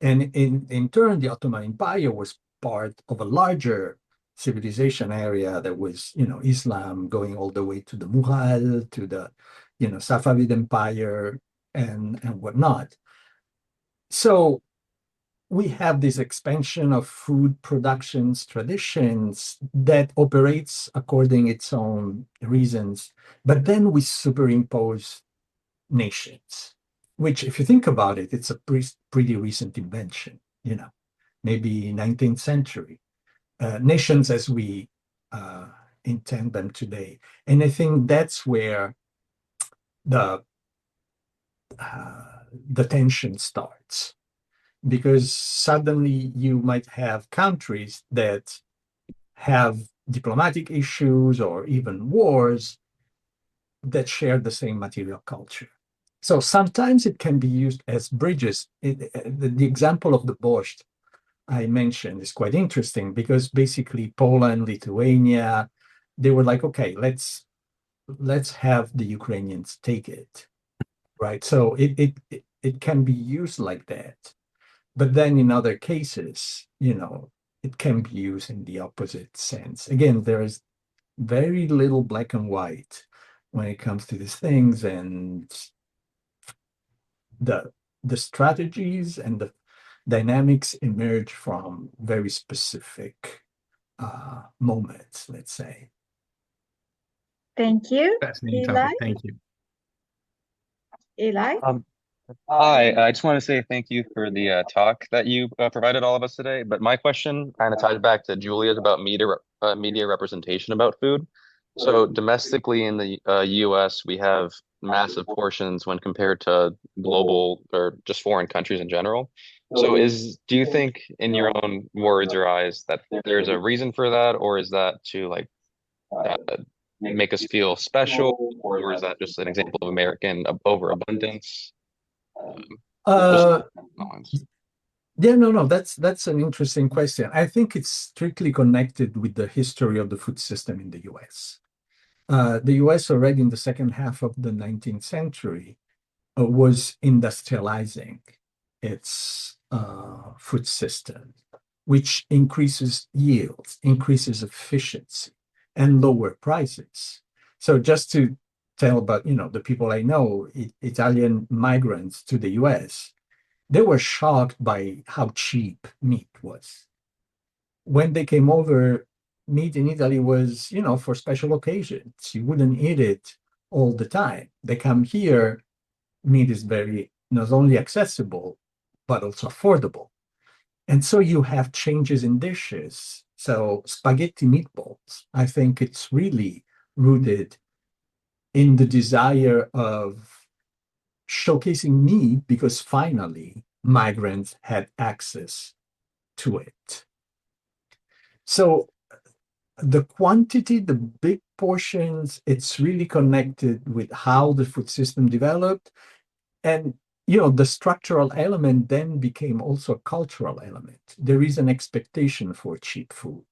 And in turn, the Ottoman Empire was part of a larger civilization area that was, Islam going all the way to the Mughal, to the, Safavid Empire and whatnot. So we have this expansion of food productions, traditions that operates according its own reasons, but then we superimpose nations, which, if you think about it, it's a pretty recent invention, maybe 19th century. Nations as we intend them today. And I think that's where the tension starts, because suddenly you might have countries that have diplomatic issues or even wars that share the same material culture. So sometimes it can be used as bridges. The example of the borscht I mentioned is quite interesting, because basically Poland, Lithuania, they were like, okay, let's have the Ukrainians take it, right? So it can be used like that. But then in other cases, it can be used in the opposite sense. Again, there is very little black and white when it comes to these things, and the strategies and the dynamics emerge from very specific moments, let's say. Thank you. Fascinating Eli? topic. Thank you. Eli? Hi, I just want to say thank you for the talk that you provided all of us today. But my question kind of ties back to Julia's about media representation about food. So domestically in the US, we have massive portions when compared to global or just foreign countries in general. So do you think, in your own words or eyes, that there's a reason for that, or is that to like uh, make us feel special, or is that just an example of American overabundance? Uh, Just yeah, no, that's an interesting question. I think it's strictly connected with the history of the food system in the US. The US already in the second half of the 19th century was industrializing its food system, which increases yields, increases efficiency, and lower prices. So just to tell about, the people I know, Italian migrants to the US, they were shocked by how cheap meat was. When they came over, meat in Italy was, for special occasions. You wouldn't eat it all the time. They come here, meat is very not only accessible, but also affordable. And so you have changes in dishes. So spaghetti meatballs, I think it's really rooted in the desire of showcasing meat, because finally migrants had access to it. So the quantity, the big portions, it's really connected with how the food system developed. And the structural element then became also a cultural element. There is an expectation for cheap food.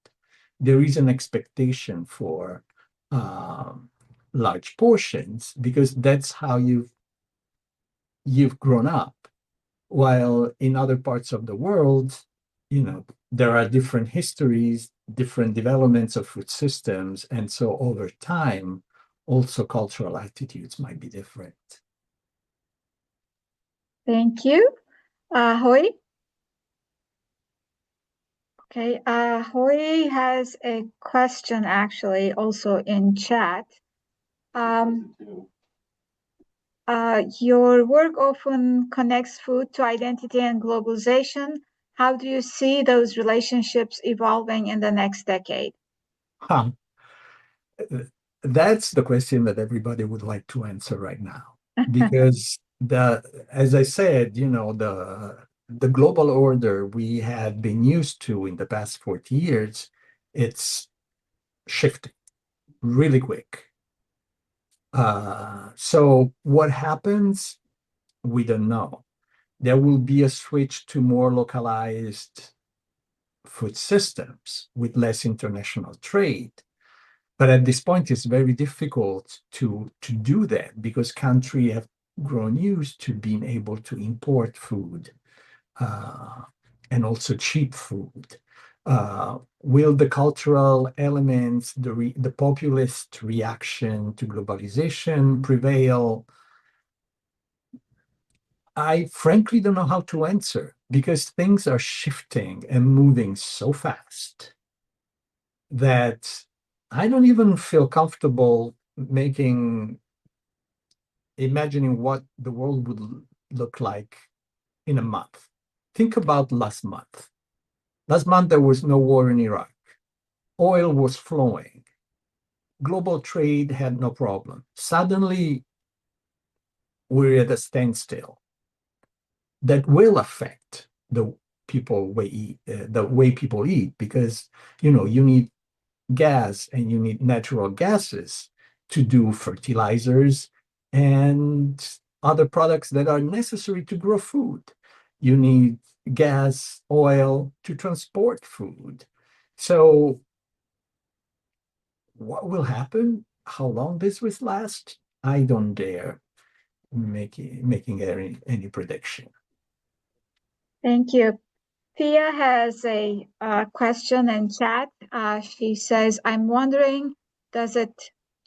There is an expectation for large portions because that's how you've grown up. While in other parts of the world, there are different histories, different developments of food systems, and so over time, also cultural attitudes might be different. Thank you. Hoi? Okay, Hoi has a question actually also in chat. Your work often connects food to identity and globalization. How do you see those relationships evolving in the next decade? That's the question that everybody would like to answer right now. Because as I said, the global order we had been used to in the past 40 years, it's shifting really quick. So what happens? We don't know. There will be a switch to more localized food systems with less international trade. But at this point, it's very difficult to do that because countries have grown used to being able to import food and also cheap food. Will the cultural elements, the populist reaction to globalization prevail? I frankly don't know how to answer because things are shifting and moving so fast that I don't even feel comfortable imagining what the world would look like in a month. Think about last month. Last month, there was no war in Iraq. Oil was flowing. Global trade had no problem. Suddenly, we're at a standstill. That will affect the way people eat because, you need gas and you need natural gases to do fertilizers and other products that are necessary to grow food. You need gas, oil to transport food. So what will happen? How long this will last? I don't dare making any prediction. Thank you. Thea has a question in chat. She says, I'm wondering, does it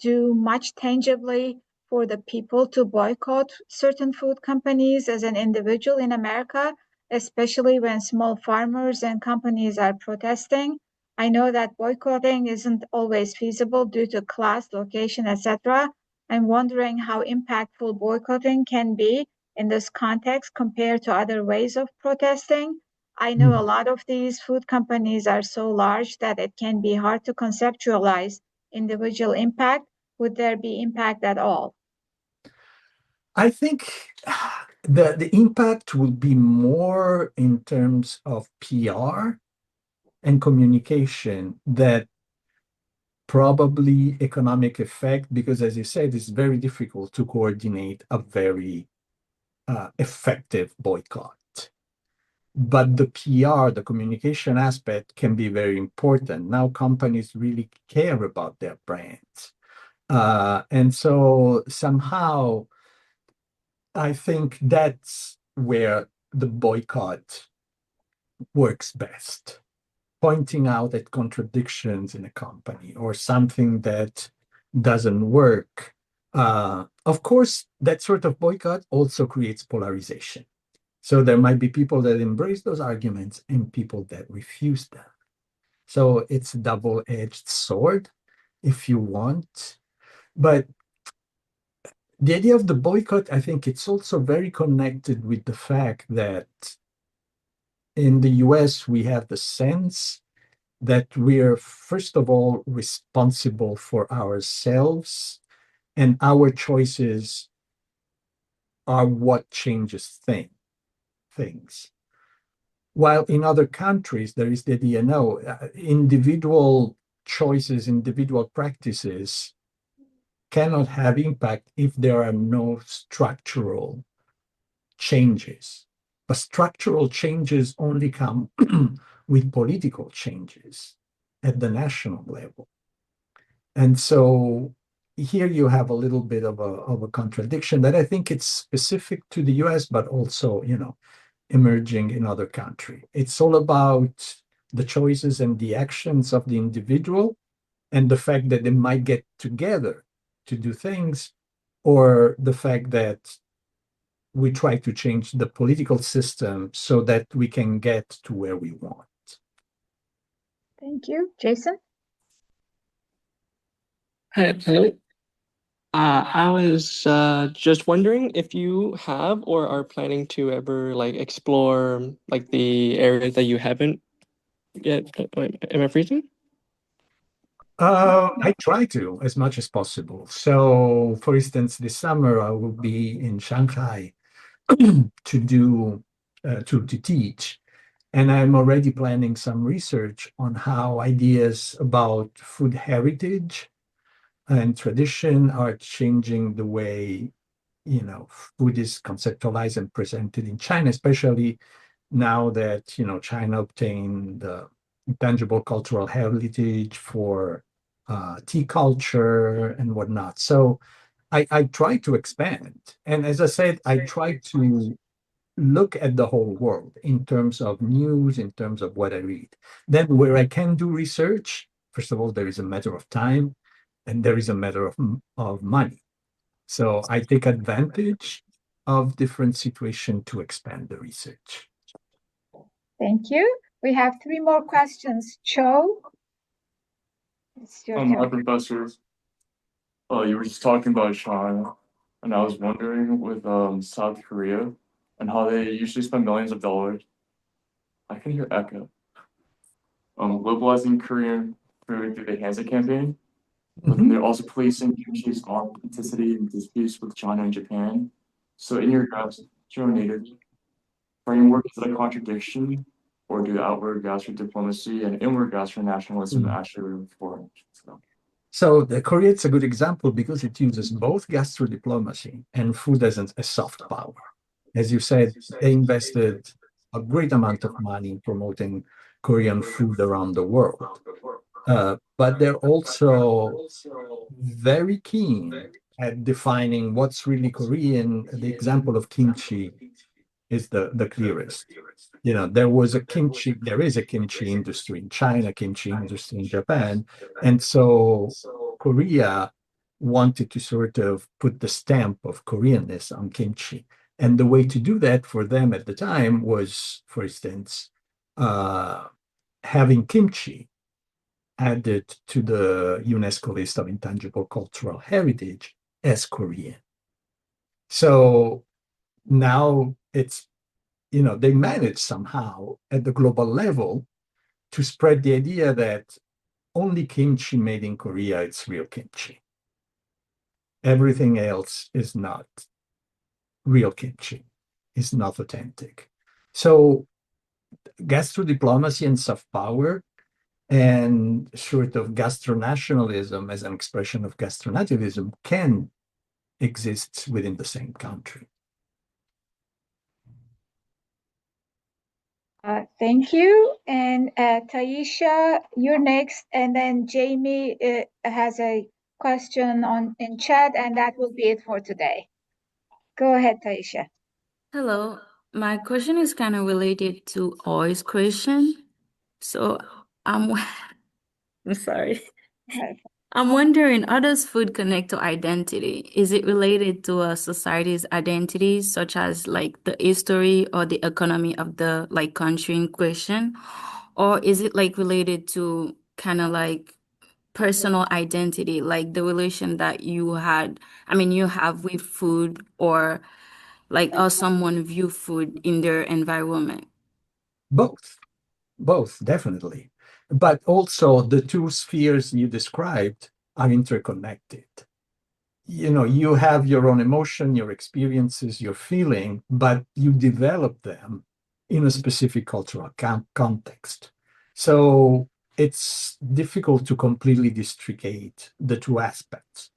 do much tangibly for the people to boycott certain food companies as an individual in America, especially when small farmers and companies are protesting? I know that boycotting isn't always feasible due to class, location, etc. I'm wondering how impactful boycotting can be in this context compared to other ways of protesting. I know a lot of these food companies are so large that it can be hard to conceptualize individual impact. Would there be impact at all? I think the impact will be more in terms of PR and communication that probably economic effect, because as you said, it's very difficult to coordinate a very effective boycott. But the PR, the communication aspect can be very important. Now companies really care about their brands. And so somehow I think that's where the boycott works best, pointing out at contradictions in a company or something that doesn't work. Of course, that sort of boycott also creates polarization. So there might be people that embrace those arguments and people that refuse them. So it's a double-edged sword, if you want. But the idea of the boycott, I think it's also very connected with the fact that in the US, we have the sense that we're, first of all, responsible for ourselves, and our choices are what changes things. While in other countries, there is the idea, no, individual choices, individual practices cannot have impact if there are no structural changes. But structural changes only come with political changes at the national level. And so here you have a little bit of a contradiction that I think it's specific to the US, but also, emerging in other countries. It's all about the choices and the actions of the individual and the fact that they might get together to do things, or the fact that we try to change the political system so that we can get to where we want. Thank you. Jason? Hello. I was just wondering if you have or are planning to ever explore the areas that you haven't yet. Am I freezing? I try to as much as possible. So, for instance, this summer I will be in Shanghai to do to teach, and I'm already planning some research on how ideas about food heritage and tradition are changing the way food is conceptualized and presented in China, especially now that China obtained the intangible cultural heritage for tea culture and whatnot. So I try to expand, and as I said, I try to look at the whole world in terms of news, in terms of what I read. Then where I can do research, first of all, there is a matter of time, and there is a matter of money. So I take advantage of different situations to expand the research. Thank you. We have 3 more questions. Cho? It's your Hi, turn. Professor. You were just talking about China, and I was wondering with South Korea and how they usually spend millions of dollars. I can hear echo. Globalizing Korean food through the Hansa campaign, but then they're also policing countries' authenticity and disputes with China and Japan. So in your gastronative framework, is that a contradiction, or do outward gastro-diplomacy and inward gastro-nationalism actually reform? So Korea is a good example because it uses both gastro-diplomacy and food as a soft power. As you said, they invested a great amount of money in promoting Korean food around the world. But they're also very keen at defining what's really Korean. The example of kimchi is the clearest. There is a kimchi industry in China, kimchi industry in Japan. And so Korea wanted to sort of put the stamp of Koreanness on kimchi. And the way to do that for them at the time was, for instance, having kimchi added to the UNESCO list of intangible cultural heritage as Korean. So now it's, they manage somehow at the global level to spread the idea that only kimchi made in Korea is real kimchi. Everything else is not real kimchi, is not authentic. So gastro-diplomacy and soft power and sort of gastronationalism as an expression of gastronativism can exist within the same country. Thank you. And Taisha, you're next. And then Jamie has a question in chat, and that will be it for today. Go ahead, Taisha. Hello, my question is kind of related to Oi's question. So I'm I'm sorry. I'm wondering, how does food connect to identity? Is it related to a society's identity, such as the history or the economy of the country in question? Or is it related to kind of personal identity, like the relation that you have with food, or how someone view food in their environment? Both, definitely. But also the two spheres you described are interconnected. You have your own emotion, your experiences, your feeling, but you develop them in a specific cultural context. So it's difficult to completely districate the two aspects,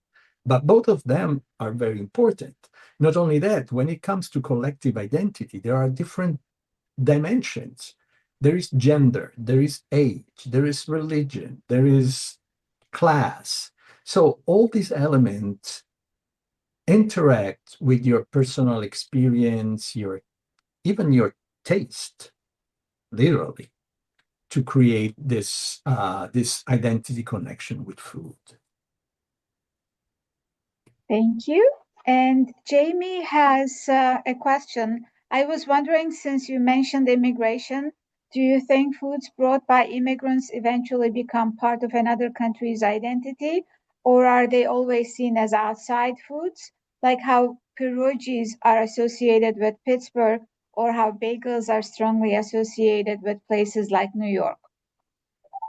but both of them are very important. Not only that, when it comes to collective identity, there are different dimensions. There is gender, there is age, there is religion, there is class. So all these elements interact with your personal experience, even your taste, literally, to create this identity connection with food. Thank you. And Jamie has a question. I was wondering, since you mentioned immigration, do you think foods brought by immigrants eventually become part of another country's identity, or are they always seen as outside foods, like how pierogies are associated with Pittsburgh, or how bagels are strongly associated with places like New York?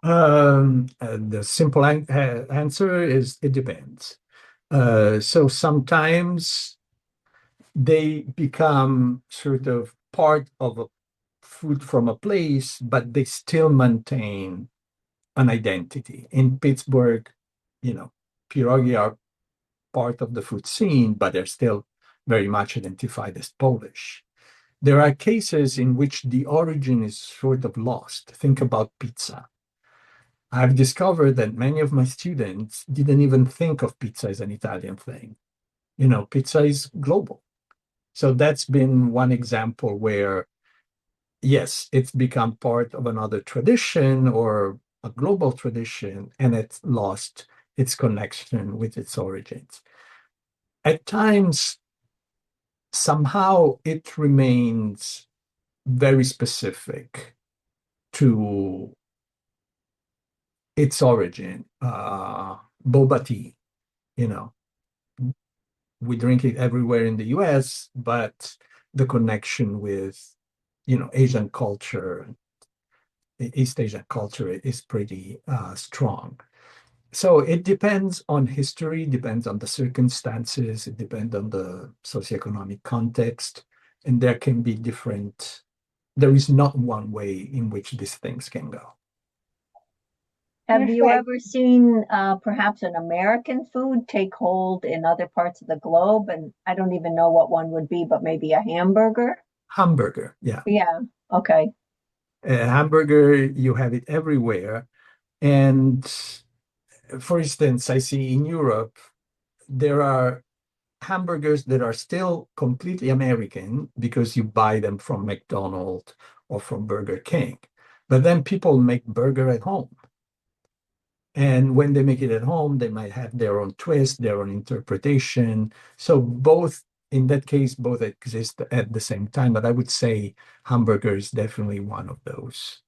The simple answer is it depends. So sometimes they become sort of part of a food from a place, but they still maintain an identity. In Pittsburgh, pierogi are part of the food scene, but they're still very much identified as Polish. There are cases in which the origin is sort of lost. Think about pizza. I've discovered that many of my students didn't even think of pizza as an Italian thing. Pizza is global. So that's been one example where, yes, it's become part of another tradition or a global tradition, and it's lost its connection with its origins. At times, somehow it remains very specific to its origin. Boba tea, we drink it everywhere in the US, but the connection with, Asian culture, East Asian culture is pretty strong. So it depends on history, depends on the circumstances, it depends on the socioeconomic context, and there is not one way in which these things can go. Have you ever seen perhaps an American food take hold in other parts of the globe? And I don't even know what one would be, but maybe a hamburger? Hamburger, yeah. Yeah, okay. Hamburger, you have it everywhere. And for instance, I see in Europe, there are hamburgers that are still completely American because you buy them from McDonald's or from Burger King. But then people make burger at home. And when they make it at home, they might have their own twist, their own interpretation. So in that case, both exist at the same time. But I would say hamburger is definitely one of those.